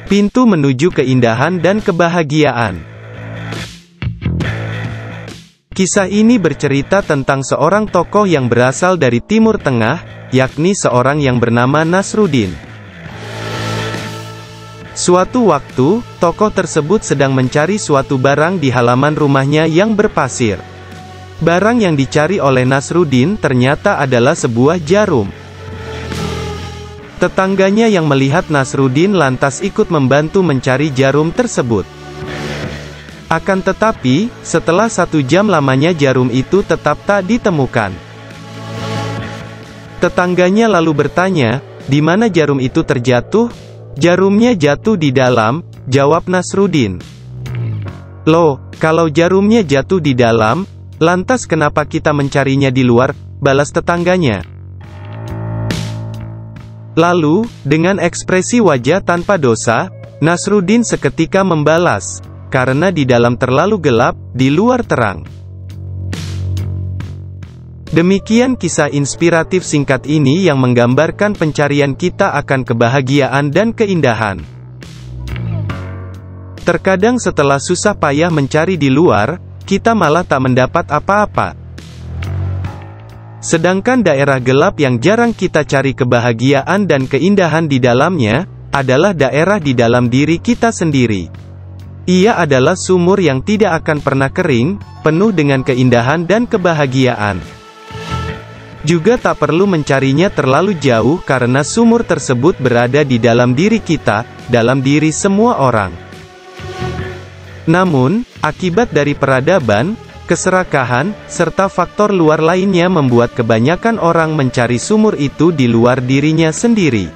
Pintu menuju keindahan dan kebahagiaan. Kisah ini bercerita tentang seorang tokoh yang berasal dari Timur Tengah, yakni seorang yang bernama Nasruddin. Suatu waktu, tokoh tersebut sedang mencari suatu barang di halaman rumahnya yang berpasir. Barang yang dicari oleh Nasruddin ternyata adalah sebuah jarum. Tetangganya yang melihat Nasruddin lantas ikut membantu mencari jarum tersebut. Akan tetapi, setelah 1 jam lamanya jarum itu tetap tak ditemukan. Tetangganya lalu bertanya, "Di mana jarum itu terjatuh?" "Jarumnya jatuh di dalam," jawab Nasruddin. "Loh, kalau jarumnya jatuh di dalam, lantas kenapa kita mencarinya di luar?" balas tetangganya. Lalu, dengan ekspresi wajah tanpa dosa, Nasruddin seketika membalas, "Karena di dalam terlalu gelap, di luar terang." Demikian kisah inspiratif singkat ini yang menggambarkan pencarian kita akan kebahagiaan dan keindahan. Terkadang setelah susah payah mencari di luar, kita malah tak mendapat apa-apa. Sedangkan daerah gelap yang jarang kita cari kebahagiaan dan keindahan di dalamnya, adalah daerah di dalam diri kita sendiri. Ia adalah sumur yang tidak akan pernah kering, penuh dengan keindahan dan kebahagiaan. Juga tak perlu mencarinya terlalu jauh karena sumur tersebut berada di dalam diri kita, dalam diri semua orang. Namun, akibat dari peradaban, keserakahan, serta faktor luar lainnya membuat kebanyakan orang mencari sumur itu di luar dirinya sendiri.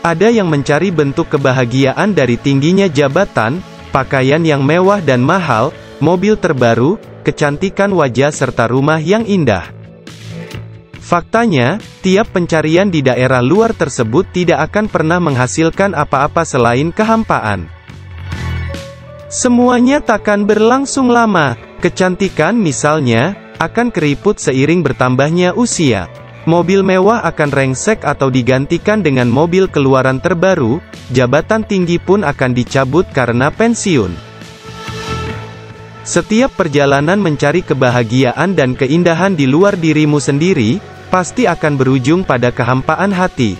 Ada yang mencari bentuk kebahagiaan dari tingginya jabatan, pakaian yang mewah dan mahal, mobil terbaru, kecantikan wajah serta rumah yang indah. Faktanya, tiap pencarian di daerah luar tersebut tidak akan pernah menghasilkan apa-apa selain kehampaan. Semuanya takkan berlangsung lama. Kecantikan misalnya, akan keriput seiring bertambahnya usia. Mobil mewah akan rengsek atau digantikan dengan mobil keluaran terbaru, jabatan tinggi pun akan dicabut karena pensiun. Setiap perjalanan mencari kebahagiaan dan keindahan di luar dirimu sendiri, pasti akan berujung pada kehampaan hati.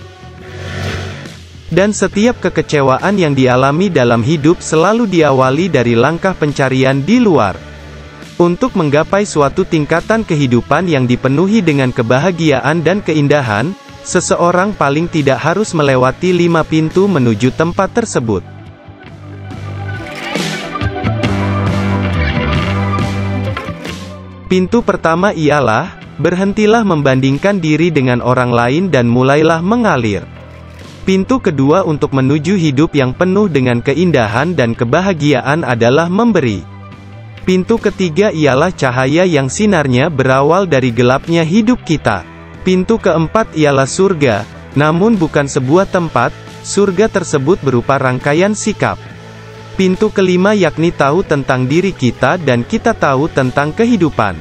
Dan setiap kekecewaan yang dialami dalam hidup selalu diawali dari langkah pencarian di luar. Untuk menggapai suatu tingkatan kehidupan yang dipenuhi dengan kebahagiaan dan keindahan, seseorang paling tidak harus melewati 5 pintu menuju tempat tersebut. Pintu pertama ialah, berhentilah membandingkan diri dengan orang lain dan mulailah mengalir. Pintu kedua untuk menuju hidup yang penuh dengan keindahan dan kebahagiaan adalah memberi. Pintu ketiga ialah cahaya yang sinarnya berawal dari gelapnya hidup kita. Pintu keempat ialah surga, namun bukan sebuah tempat, surga tersebut berupa rangkaian sikap. Pintu kelima yakni tahu tentang diri kita dan kita tahu tentang kehidupan.